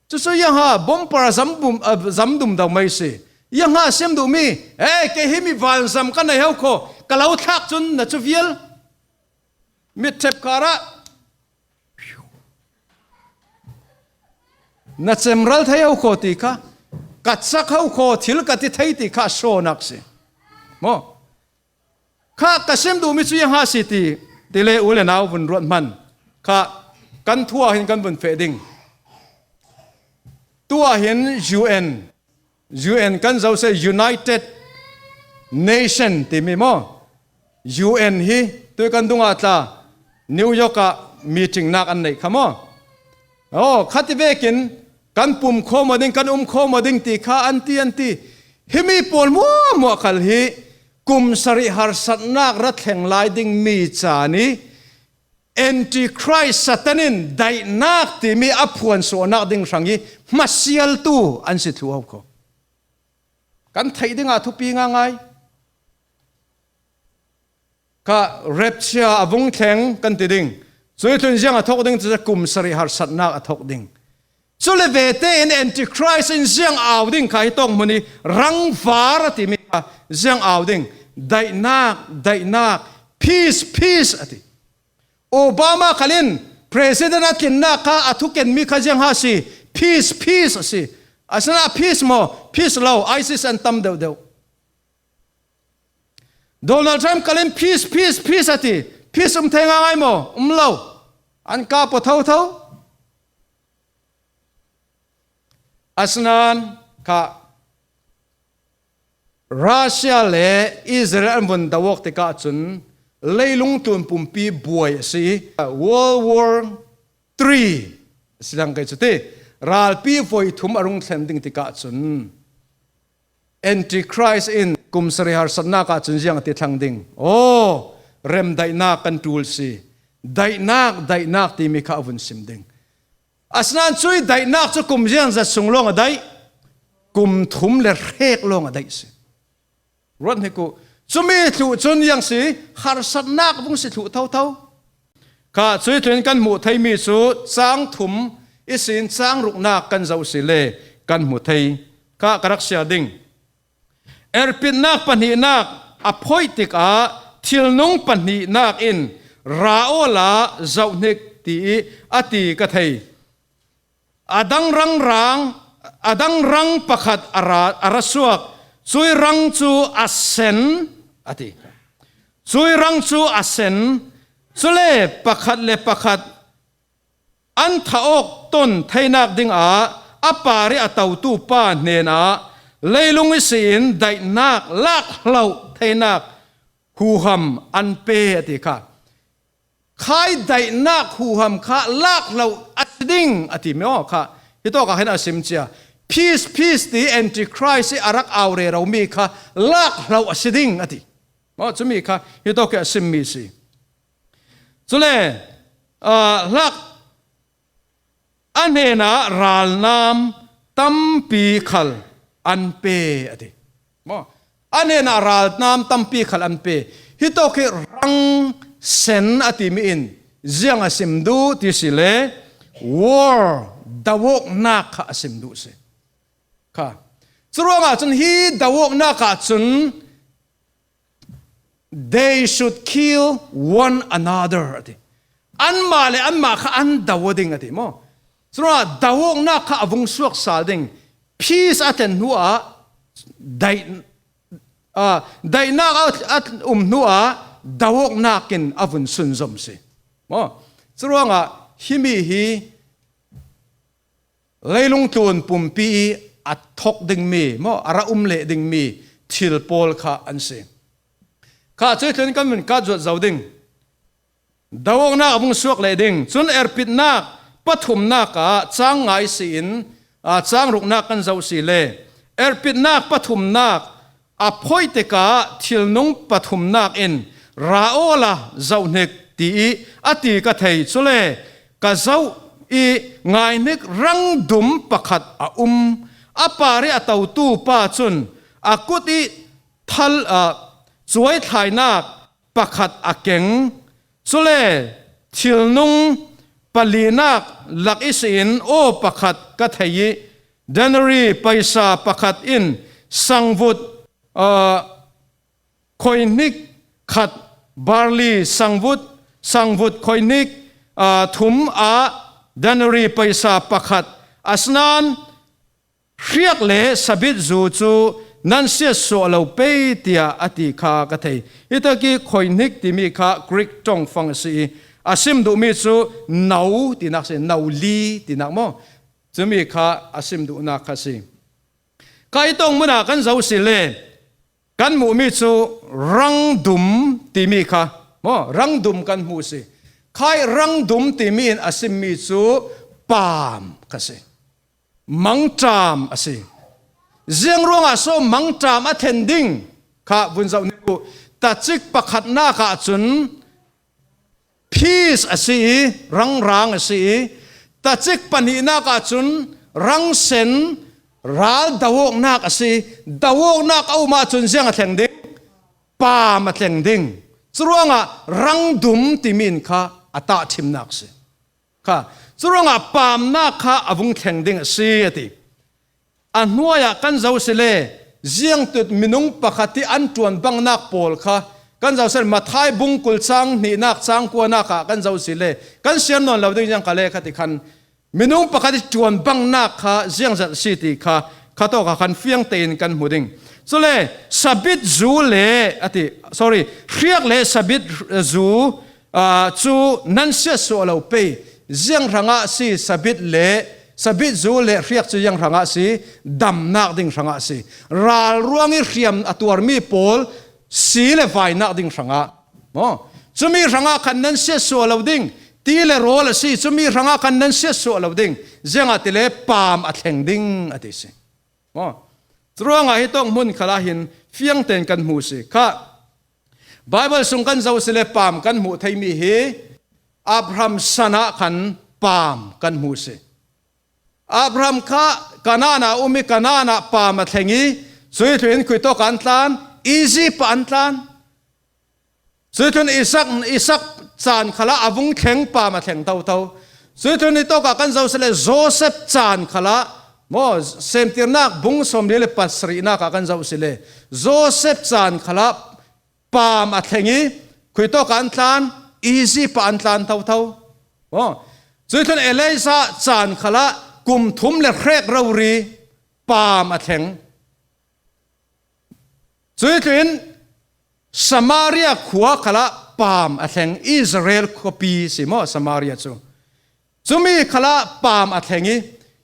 Speaker 1: จะช่วยยังหาบอมปราจำดุมดาวไม่สิยังหาเสียมดูมีแกเฮมีวันจำกันในเฮาโคกะเราทักจนนัชวิลมิดเทปการะนัชเมรัลไทยเอาโคติค่ะกัดสักเอาโคทิลกัดที่ไทยติค่ะโชนักสิโมข้ากระเซมดูมิสุยังหาสิติเลอุเลนาวบุญรวดมันข้า กันทั่วเห็นกันบนเฟดิงตัวเห็น UN กันเราเซ United Nation ที่มีมั้ง UN ฮีตัวกันดุงอาตานิวยอร์กมีถึงนักอันไหนขมั้งโอ้ขัดเวกินกันปุ่มโคมาดิ้งกันโคมาดิ้งตีข้าอันตีฮิมีปวลมัวขัลฮีกุมสริหารสัตนักรัฐแห่งลายดิ้งมีจานีแอนติคริสต์สัตนินได้นักที่มีอภวนส่วนนักดิ้งสังยีมาเสียลตูอันสิทัวเขากันไทยดิ้งอาทุปีง่ายก็เร็บเชียอวงแข็งกันติดิ้งส่วนทุนยังอาทกดิ้งจะกุมสริหารสัตนักอาทกดิ้งส่วนเลเวเตนแอนติคริสต์ยังเอาดิ้งใครต้องมันนี่รังฟาร์ที่มียังเอาดิ้งได้นัก peace อติโอบามาขลินประธานาธิบดีนักข้าทุกเกณฑ์มีข้ายังหาสิ peace สิอาสนะ peace โม peace เรา ISIS อันตั้มเดียวโดนัลด์ทรัมป์ขลิน peace อติ peace เทงง่ายโมเราอันก้าปะเท่าอาสนะข้ารัสเซียและอิสราเอลบนดาวกติกาจุนเลยลงทุนปุ่มปีบวยสิ World War III สิลังกันสุดที่รัลปีฝอยทุ่มอารมณ์เซนดิ้งติกาจุน Antichrist in กุมสริหารสันนักจุนยังติดทางดิ้งโอ้เริ่มได้นักกันทูลสิได้นักที่มีข้าวุ่นสิมดิ้งอาสนั้นช่วยได้นักจะกุมยังจะส่งลงอะไรกุมทุ่มและเรกลงอะไรสิรถให้กูจะมีถูจนยังสิหารสัตนักบุ้งสิถูเท่าข้าช่วยถึงกันหมู่ไทยมีสูสร้างถุมอิสินสร้างรุกนักกันเจ้าสิเลกันหมู่ไทยข้ากรักเสียดิ่งปิดนักปัญหานักอภัยติกาทิลนุ่งปัญหานักอินราโอลาเจ้าเนกตีอติกะไทยอดังรังประคัดอาราสวกช่วยรังจูอาเซนอติช่วยรังจูอาเซนสุเลประคัดอันท้าอกต้นไทยนักดิ่งอาปาริอาตาวตูป้าเนนาเลยลงวิสินได้นักลากเหล่าไทยนักหูหำอันเปอติค่ะใครได้นักหูหำค่ะลากเหล่าอัดดิ่งอติไม่ออกค่ะที่ตัวก็เห็นอาสิมเจียpeace ที่ Antichrist อารักเอาเรเรามีค่ะลากเราอสิดิ่งอติว่าจะมีค่ะที่ตัวก็สิมมีสิสุเลลากอันเนนารัลนามตัมปีขัลอันเปอติว่าอันเนนารัลนามตัมปีขัลอันเปที่ตัวก็รังเซนอติมีอินเจียงอสิมดูที่สิเล war ดาวกนักอสิมดูสิค่ะสรุปว่าจนฮีดาวกนักจน they should kill one another อันมาเลยอันมาค่ะอันดาวดิ่งอติมั้งสรุปว่าดาวกนักอวงสวกสาดิ่ง peace อันหัวได้นักหัวดาวกนักินอวงสุนจมสิมั้งสรุปว่าฮิมีฮีเลยลงทุนปุ่มปีอัดทกดึงมีมั้งอาราเละดึงมีทิลโพลข้าอันเสียข้าช่วยถึงกันมันข้าจวดเจ้าดึงดาวกนักมุงสวกเลยดึงส่วนปิดนักปฐมนักจ้างไงสินจ้างรุกนักกันเจ้าสิเลปิดนักปฐมนักอภัยติกาทิลนุ่งปฐมนักอินราโอลาเจ้าเนกตีอติกะไทยสุเลกะเจ้าอีไงนึกรังดุมประคัดอาปาริอาตาวตูป้าจุนอากุติทัลสวยถ่ายนักประคัดอาเก่งสุเลทิลนุงปลีนักหลักอิสินโอประคัดกะไทยเดนรีไปซาประคัดอินสังวุดคอยนิกขัดบาร์ลีสังวุดคอยนิกทุมดันรีไปซาประคัดอาสนานเรียกเล่สบิดจูนั่นเสียโซเราเปียอติคากะเทยอิตากีคอยนิกที่มีข้ากริกจงฟังสี asim du mi chu nau ti nak se nau li ti nak mo chumi kha asim du na kha si kai tong muna kan zo si le kan mu mi chu rang dum ti mi kha mo rang dum kan mu si khai rang dum ti mi in asim mi chu pam kha si mang tram asi ziang ronga so mang tram attending kha bun zau ni ku Tacik pakhat na ka chun peace asi rang asi Tacik pani na ka chun rang sen ral dawok nak asi dawok nak au ma chun ziang atheng ding pa ma theng ding churonga rang dum timin kha ata thim nak si kha churonga pam na kha avung theng ding si ati anhuaya kan zo sele ziang tut minung pakhati an tuan bang nak pol kha kan zo sel mathai bungkul chang ni nak chang ko na kha kan zo sile kan sian non lo ding jang kale khati khan minung pakhati tuan bang nak kha ziang zat city kha khato kha khan fiang tein kan muding chule sabit zu le ati sorry khriak le sabit zu chu nan se so lo pe ziang ranga si sabit le sabit zu le riak chu yang ranga si dam nak ding ranga si ral ruangi riam atuar mi pol si le vai nak ding ranga mo chumi ranga khan nan se so lo ding ti le rol si chumi ranga khan nan se so lo ding zenga ti le pam a thleng ding ati si mo truanga hi tong mun khala hin fiang ten kan mu si kha bible sung kan zo se le pam kan mu thai mi hi abraham sana khan pam kan mu si Abraham kha kanana umi kanana pa ma thengi sui thuen kui to kan tlan easy pa an tlan sui thuen isak chan khala avung theng pa ma theng tau tau sui thuen to ka kan zo sele Joseph chan khala mo semtirnak bung som le pasri na ka kan zo sele Joseph chan khala pa ma thengi kui to kan tlan easy pa an tlan tau tau mo sui thuen Elisa chan khala kum thum le khrek rauri pa ma theng chui twin Samaria khuwa khala pam a theng Israel copy simo Samaria chu chumi khala pam a thengi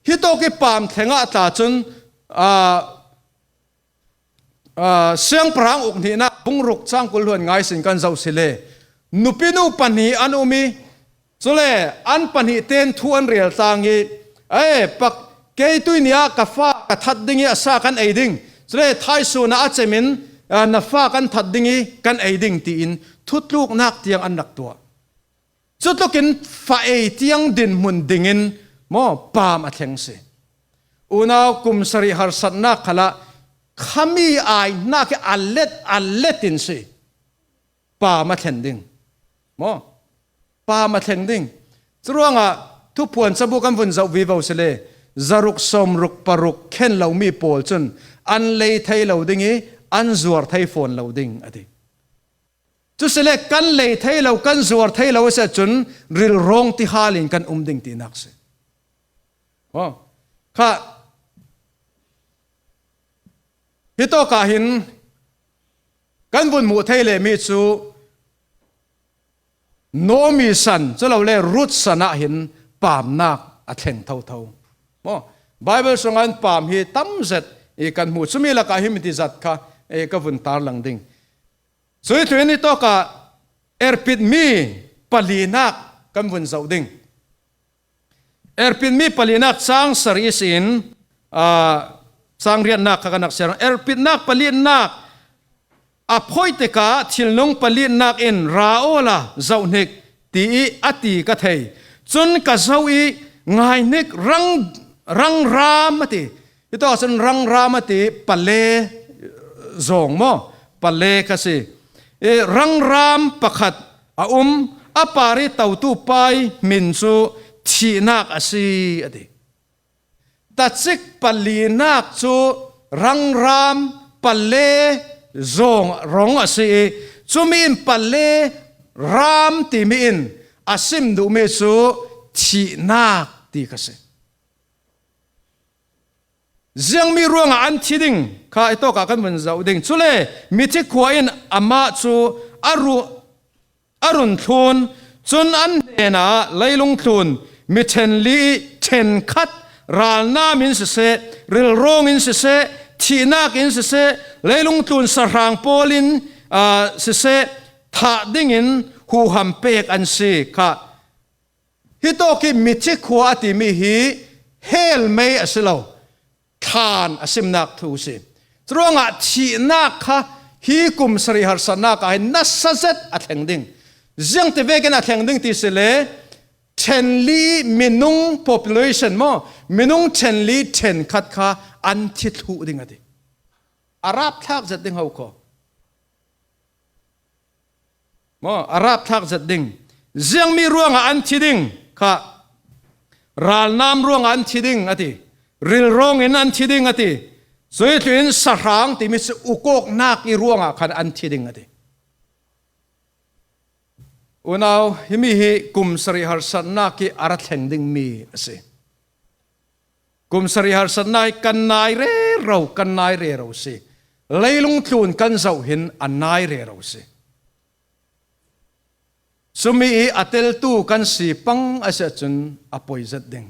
Speaker 1: hito ki pam thenga ta chun siang prang uk ni na bungruk chang kul huan ngai sin kan zau sile nupinu pani anumi chule an pani ten thuan rial tangi pak ke tuinia ka fa ka that dingi asa kan aiding chule thai su na achemin na fa kan that dingi kan aiding ti in thutluk nak tiang an nak tua chutlukin fa e tiang din mun dingin mo pam a thleng se una kum sari har sat na khala khami ai na ke alletin se pa ma thending mo pa ma thending chuanga Thuphuan sabu kan vun zau vi vau sele zaruk som ruk paruk khen lo mi pol chun an lei thai lo dingi an zuar thai phone lo ding ati chu sele kan lei thai lo kan zuar thai lo se chun ril rong ti halin kan ding ti nak se kha hito ka hin kan vun mu thai le mi chu no mi san chalo le root sana hin pam nak a thleng thau thau mo bible songan pam hi tam zet e kan mu chumi la ka hi mi ti zat kha e ka vun tar lang ding sui thweni to ka erpit mi palinak kan vun zau ding erpit mi palinak sang saris in sang rian nak ka nak ser erpit nak palinak aphoi te ka thilnung palinak in raola zaunik ti ati ka thei chun ka zawi ngai nik rang ramati ito asan rang ramati pale zong mo pale kasi rang ram pakhat apari tautu pai minsu thinak asi ati Tacik palinak chu rang ram pale zong rong asi chumin pale ram ti min asim du me su thi nak ti kase ziang mi ruang an thiding kha ito ka kan mun zau ding chule mi thi khuain ama chu arun thun จนอันเดน่ะเลยลงทุนมิเชนลีเชนคัดราลนามินเสริลโรงอินเสทีนักอินเสเลยลงทุนสรางโปลินเสถ้าดิ่งอินหูหัมเปกอันซีค่ะฮิโตกิมิชิขวาติมีฮีเฮลเมย์อสิโลทานอสิมนักทูสิตรงอ่ะทีนักค่ะฮีกุมสริหารสนักไอ้นัสเซตอัดแห่งดิ่งยังที่เวกันอัดแห่งดิ่งที่สิเลเชนลีมินุง population มั้งมินุงเชนลีเชนคัดค่ะอันทิทูดิ่งอ่ะดิอารับทักจัดดิ่งเขาก็มั้งอารับทักจัดดิ่งยังมีร่วงอันทิดิ่งค่ะรัลน้ำร่วงอันทิดิ่งอ่ะดิริลร่วงอันทิดิ่งอ่ะดิสวยถึงสรางที่มีสุกกนักอีร่วงอ่ะคันอันทิดิ่งอ่ะดิอุณาวฮิมีฮิกุมสริหารสันนักอารัตแห่งดิ่งมีสิกุมสริหารสันนักกันนายเร่เรากันนายเร่เราสิเลยลงทุนกันเจ้าหินอันนายเร่เราสิสมีอัตเลตูกันสีปังอาศัยจนอภัยจัดดิ่ง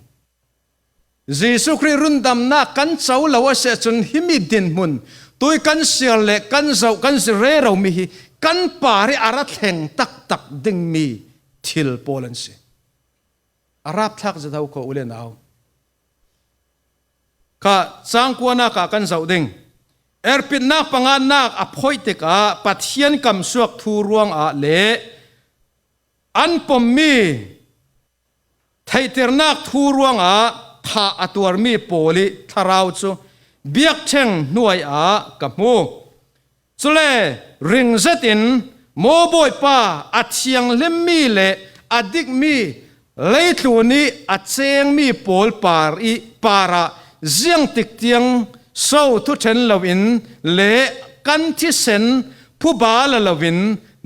Speaker 1: ยิสุคริรุนดำนักกันเจ้าเราอาศัยจนฮิมิดินมุนตัวกันเสียเล็กกันเจ้ากันเสียเร่เรามีกันป่าริอารัตแห่งตักดิ่งมีทิลโปลันสิอารับทักจะเท่าเขาอุเลนเอาข้าสังกวนักกันเจ้าดิ่งปิดนักปังานนักอภัยติกาปัทเทียนกำสวกทูรวงอาเล่อันปมมีไทยเตอร์นักทูรวงอาท่าอตัวมีโปลิทาราวจูเบียกเชงหน่วยอากับมูสุเลริงเซตินโมบอยป้าอัดเชียงเล่มมีเลอดิกมีเลยตัวนี้อัดเชียงมีโปลปารีปาระเจียงติกเตียงโซ่ทุเชนลวินเลกันที่เซนผู้บาลวิน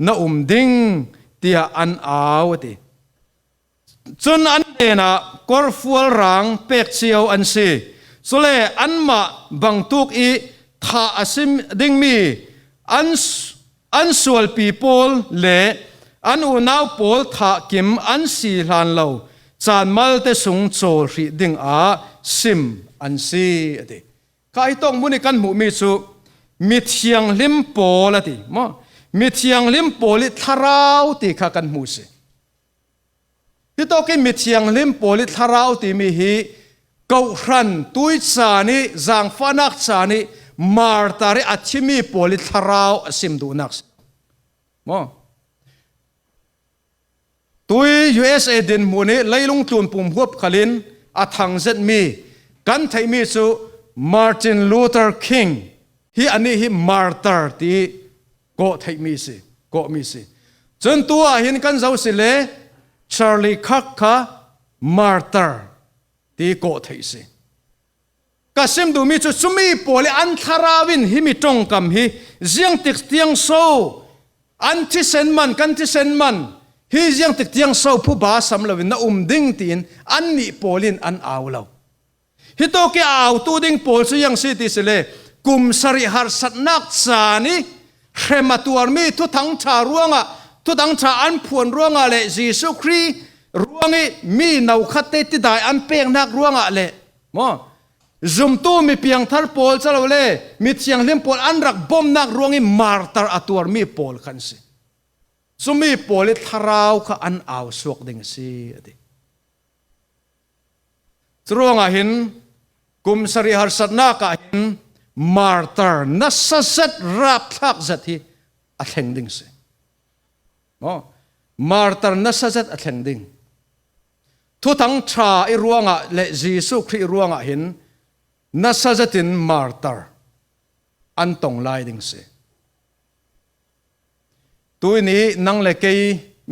Speaker 1: นาดิ่งเตียอันอาวติจนอันเดน่ะกอร์ฟัวรังเป็กเชียวอันซีสุเลอันมาบังตุกอีท่าอาซิมดิ่งมีอันส่วนปีโป้เล่อันอุณาวโปลท่ากิมอันสีหลานเราจานมัลเตสุงโจรีดิ่งอาซิมอันซีติข้าไอต้องมุนิกันหมู่มีสุมิเทียงลิมโปละติมั้งมิเทียงลิมโปลิทาราวติข้ากันหมู่สิที่ต้องกินมิเทียงลิมโปลิทาราวติมีฮีเกาขันตุยจานิจางฟานักจานิมาร์ตาริอัชิมีโปลิทาราวสิมดูนักมั้งตุย USA ดินมูนี่เลยลงทุนปุ่มหัวขลินอัฐังเซตมีกันไทยมีสุมาร์ตินลูเทอร์คิงฮีอันนี้ฮีมาร์ตาร์ที่ก็ไทยมีสิก็มีสิจนตัวเห็นกันเจ้าสิเลชาร์ลีคักค่ะมาร์ตาร์ที่ก็ไทยสิก็ซิมดูมีจุดสมีโปลิอันทาราวินฮิมิตรงกำฮีเจียงติกเตียงโซอันที่เซนมันกันที่เซนมันฮีเจียงติกเตียงโซผู้บาสำลวินน่าดิ่งตีนอันนี้โปลินอันเอาเราฮิโตกิเอาตัวดิ่งโปลสุยังสิติสเลกุมสริหารสัตนักจานิเขมาตัวมีทุทั้งชาร่วงอ่ะทุทั้งชาอันพวนร่วงอ่ะเลยยิสุครีร่วงมีนาวขัดเตติได้อันเปียงนักร่วงอ่ะเลยมั้งจุมตู้มีเพียงทาร์โปลจะเราเลยมีเชียงเลี้ยงโปลอันรักบ่มนักร่วงมาร์ตาร์ตัวมีโปลกันสิสมีโปลทาราวข้าอันเอาสวกดิ่งสิดิร่วงอ่ะเห็นกุมสริหารสัตนักอ่ะเห็นมาร์ตาร์นัสเซตรับทักจัดที่อัดแห่งดิ่งสิมาร์ตาร์นัสเซตอัดแห่งดิ่งทุทั้งชาอิร่วงอ่ะและยิสุคริร่วงอ่ะเห็นนัสเซตินมาร์ตาร์อันตรงไล่ดิ่งสิตัวนี้นังเล็ก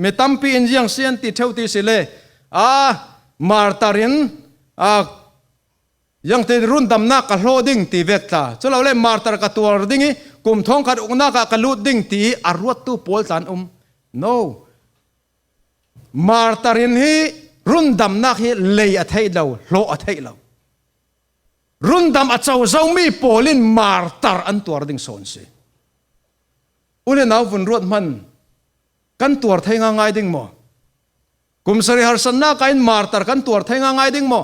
Speaker 1: ไม่ตั้มปีอินยังเสียนติดเท่าที่สิเลยมาร์ตารินยังติดรุ่นดำนักกับโลดิ้งตีเวกตาจะเราเล่นมาร์ตาร์กับตัวดิ้งกลุ่มท้องขัดอุกนักกับลูดดิ้งตีอารวดตู้โพลสันno มาร์ตารินฮีรุ่นดำนักฮีเลยอัฐิเราโลอัฐิเรารุ่นดำอัจฉริยะมีโพลินมาร์ตาร์อันตัวดิ้งโซนสิอุเลนเอาฝุ่นรวดมันกันตัวไทยง่ายๆดิ้งมั้ง กุมสริหารสันนักกันมาร์ตร์กันตัวไทยง่ายดิ้งโม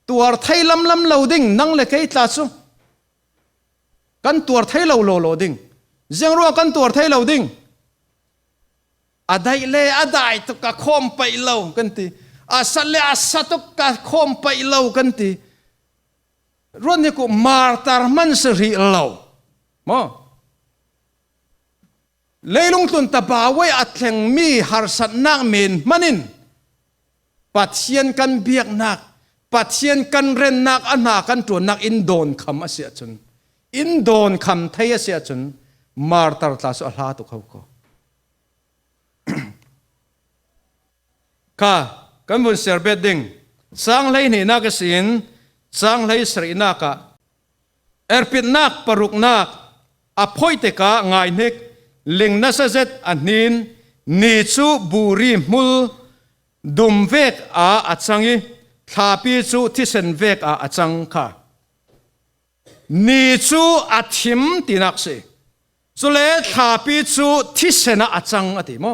Speaker 1: ตัวไทยลำเหลาดิ้งนั่งเล็กไอ้ตาสุกันตัวไทยเหลาโลดิ้งเจียงรัวกันตัวไทยเหลาดิ้งอะได้เลยอะได้ตุกะคมไปเหลากันทีอาสัลเลอาสัตุกะคมไปเหลากันทีรุ่นนี้กูมาร์ตร์มันสริเหลาโมเลยลงทุนตะบ่าวไว้อัดแข่งมีหารสันนักเมนมันินปัดเชียนกันเบียกนักปัดเชียนกันเรนนักอันนากันตัวนักอินโดนคำเสียจนอินโดนคำไทยเสียจนมาร์ตร์ตาสุอาลาตุเขาก็ค่ะกันบุญเสียเบดดิ้งสังเลยนี่นักสินสังเลยสรีนักปิดนักปรุกนักอภัยเตกะง่ายนิกลิงนัสเซตอันนินนิจูบุรีมุลดุมเวกอาจังยีทาปีจูที่เซนเวกอาจังค่ะนิจูอัติมตินักเสสุเลทาปีจูที่เซนอาจังอติโม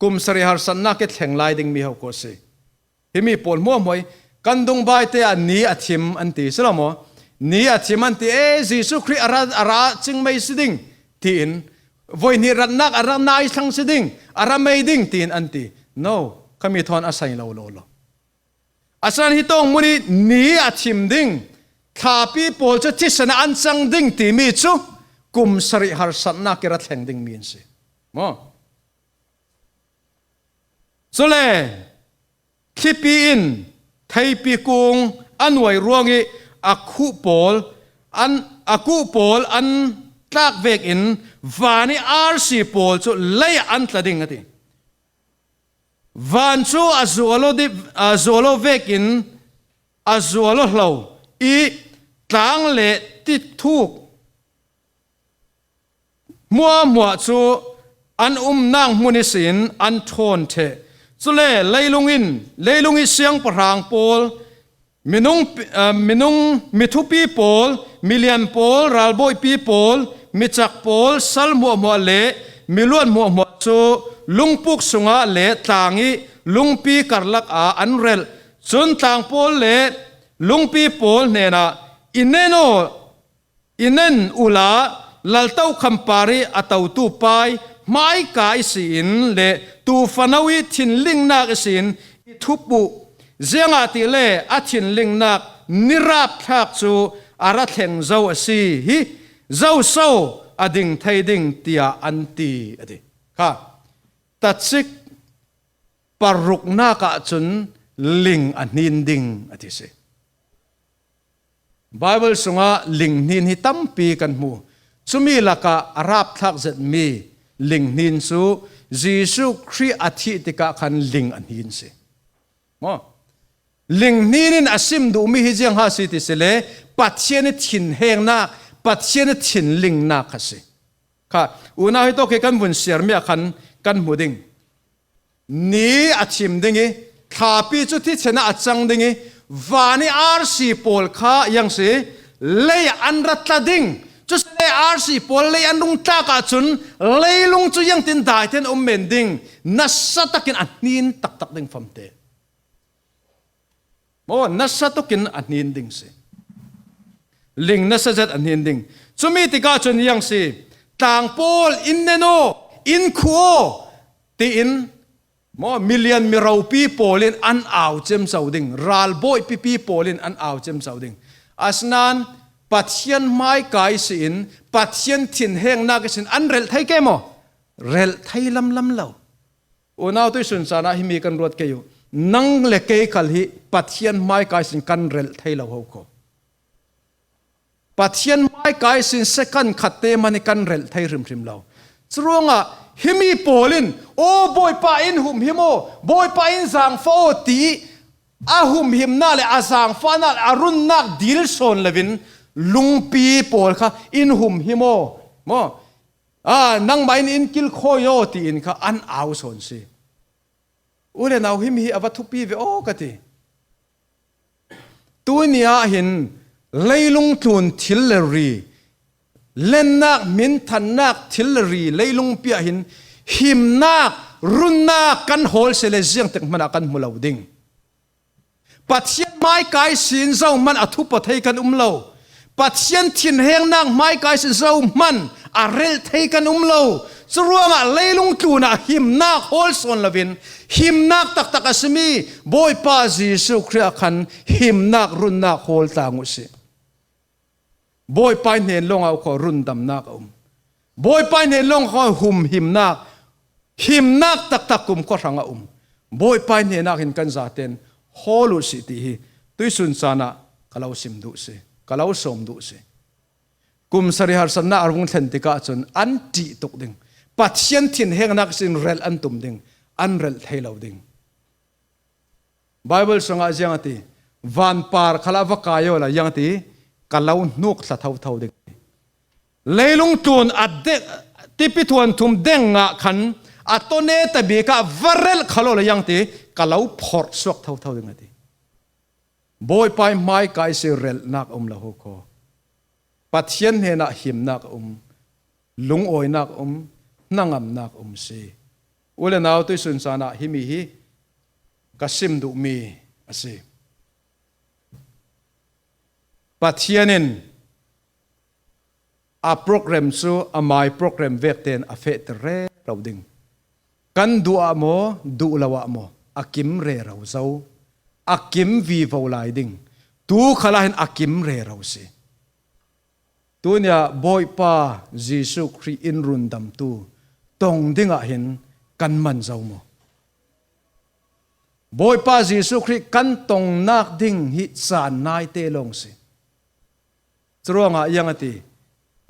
Speaker 1: กุมสริหารสันนักเข่งลายดิ่งมีเขาโคเสที่มีปนมั่วมวยกันดงใบเตอันนี้อาทิมอันตีสละโมนี้อาทิมอันตีจิสุคริอาราจึงไม่สิดิ่งที่อินวันนี้รันนักอาราไนสังสิดิ่งอาราไม่ดิ่งที่อินอันตี no ขมิทอนอาศัยเราโลอาศัยที่ต้องมุนีนี้อาทิมดิ่งข้าพี่ปอลจะที่สนอันสังดิ่งที่มีจูกุมสริหารสันนักรัฐแห่งดิ่งมีนสิโมสุเลคิปีอินไทยปีกุงอันไว้รวงอีอาคูปอลอันตักเวกอินวานีอาร์ซีปอลจุเลยอันตะดิ่งกันทีวันจูอาจูโลเวกอินอาจูโลเหลาอีต่างเละติดทุกมัวจูอันนางมุนิสินอันทนเทสุเลเลยลุงอิเสียงปรางปอลมิทุปีปอลมิเลียนปอลรัลบอยปีปอลมิจักปอลสัลมัวเละมิล้วนมัวจูลุงปุกสุงาเละต่างอีลุงปีการลักอันเรลส่วนต่างปอลเละลุงปีปอลเนนะอินเนนอุลาลัลเต้าคำปารีอัตเอาตูไปไม่กายสินเละตูฟนาวิทินลิงนักสินทุบบุเจียงอาติเล่อาทินลิงนักนิราบทักจูอารัตแห่งเจ้าสีฮิเจ้าโซอดิ่งไทยดิ่งเตียอันตีอดีค่ะตัดซิกปรุกนากะจุนลิงอันนินดิ่งอดีสิไบเบิลสงะลิงนินฮิตั้มปีกันมูสุมีลักะอารับทักเจ็ดมีลิงนินสูยิสุครีอาทิติกะขันลิงอันนินสิมอลิงนินอาซิมดูมีฮิเจียงฮาสิติเสเลปัจเจนถิ่นแหงนักปัจเจนถิ่นลิงนักสิค่ะอุณาฮิโตเกกันบุญเสียมีขันกันหูดิ่งนี้อาชิมดิ่งข้าพิจุที่ชนะอาจังดิ่งวานีอาร์ซีปอลข้ายังสิเลยอันรัตดิ่งจุดเลยอาร์ซีปอลเลยอันลุงตากาจุนเลยลุงจุยังตินได้เทนอมเมนดิ่งนัสสัตกินอันนินตักดิ่งฟัมเตโอ้นัสสัตกินอันนินดิ่งสิลิงนัสสัตอันนินดิ่งจุมีติกาจุนยังสิต่างปอลอินเนโนอินคูโอตีอินมอมิเลียนมิราปีปอลินอันเอาเจมสาวดิ่งรัลบอยปีปอลินอันเอาเจมสาวดิ่งอาสนันปัจเจียนไม้กายสินปัจเจียนถิ่นแห่งนักสินอันเรลไทยแกมอเรลไทยลำเหล่าโอ้น่าตัวสุนทรนะฮิมีกันรวดเกยนังเล็กเกยขัลฮิปัจเจียนไม้กายสินกันเรลไทยเหล่าเขาโคปัจเจียนไม้กายสินเซกันขัดเตมันกันเรลไทยริมเหล่าสรวงอ่ะฮิมีปอลินโอ้บอยปาอินหุมฮิโมบอยปาอินสังฟอตีอาหุมฮิมนาเลอาสังฟานาอารุนนักดิลซอนเลวินลุงปีปอลค่ะอินหุมฮิโมโมนังไม่อินกิลโคโยตีอินค่ะอันเอาซอนสิอุเรนเอาฮิมฮิอวัตถุปีเวโอกติตัวนี้เห็นเลยลุงทุนทิลเลรีเล่นนักมินทันนักทิลเลรีเลยลุงเปียหินหิมนัก runna kan hol se le ziang tek mana kan mulo ding pathian mai kai sin zo man athu pathei kan umlo pathian thin heng nang mai kai sin zo man arel thei kan umlo churuanga leilung tuna himnak hol son lovin himnak tak tak asmi boy pa jisu khria khan himnak runnak hol tangu se boy pa nen long au kho run dam nak boy pa nen long kho hum himnak tak tak kum ko ranga boy pa nen nak hin kan zaten holu si ti hi tuisun sana kalau sim du se kalau som du se kum sari har sanna arung thentika chun anti tok ding pathian thin heng nak sin rel an tum ding an rel thelo ding bible songa jangati van par khala vakayo la yangti kalau nuk tha thau thau ding leilung tun adde tipi thuan thum denga khan atone tabi ka varel khalo la yangti kalau phor sok thau thau ding ati boy pai mai kai se rel nak la ho ko pathian he na him nak lung oi nak nangam nak se ule naw tu sun sana himi hi kasim du mi ase pathianin a program su a my program vekten a fe re rauding kan du amo du lawa mo akim re rau zau akim vi vo lai ding tu khalahin akim re rau se tunya boy pa jisu khri in run dam tu tong dinga hin kan man zau mo boy pa jisu khri kan tong nak ding hi san nai te long se chuanga yangati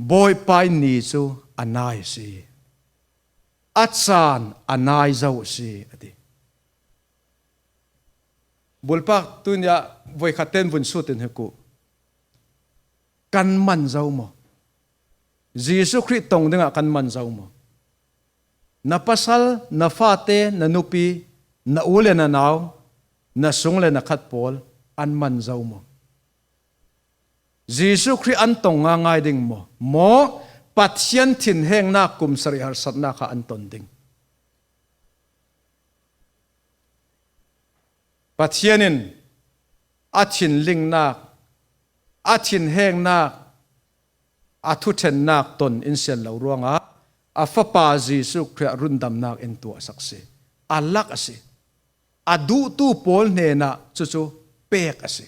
Speaker 1: boy pa ni chu anai se atsan anai zau se ati bulpak tunya voi khaten bun sutin heku kan man zau mo jisu khri tong dinga kan man zau mo na pasal na fate na nupi na ule na naw na sungle na khat pol an man zau mo jisu khri an tong nga ngai ding mo pathian thin heng na kum sari har sat na kha an ton ding pathianin athin ling nak athin heng nak Thuthennak ton in sel lo ruanga afapa jisu khria rundam nak en tu sakse alak ase adu tu pol ne na chu pek ase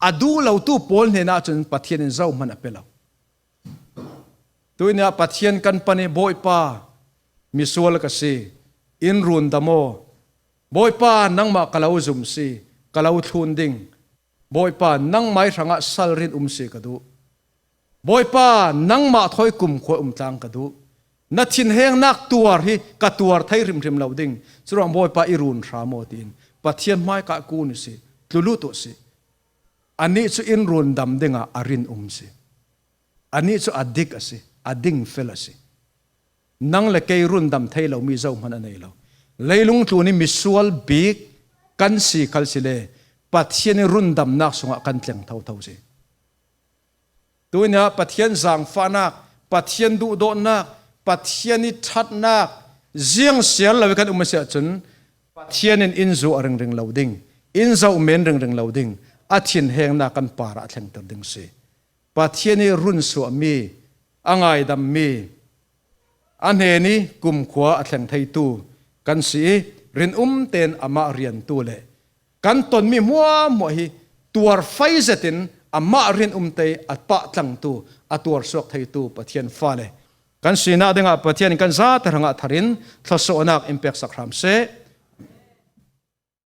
Speaker 1: adu lo tu pol ne na chun pathian in zau man apelo tuina pathian kan pane boy pa misol ka se in rundamo boy pa nangma kalau zum si kalau thun ding boy pa nang mai ranga salrin se kadu boy pa nang ma thoi kum kho tlang kadu na thin heng nak tuar hi ka tuar thai rim rim lo ding churam boy pa irun thra mo tin pathian mai ka ku ni si tlulu to si ani chu in run dam denga arin se ani chu adik ase ading fel ase nang le kei run dam thai lo mi zo man anei lo leilung tu ni misual big kan si khal sile pathian run dam nak sunga kan tleng thau thau se tuina pathian zang fa nak pathian du do nak pathian ni that nak ziang sial la kan umase chun pathian in zo areng reng loading in zo men reng reng loading athin heng na kan para thleng ter ding se pathian ni run su mi angai dam mi anhe ni kum khwa athleng thei tu kan si rin ten ama rian tu le kan ton mi mo hi tuar faizatin amma rin te at pa tlang tu atuar sok thei tu pathian fa le kan sina denga pathian kan za taranga tharin thlaso nak impact sakram se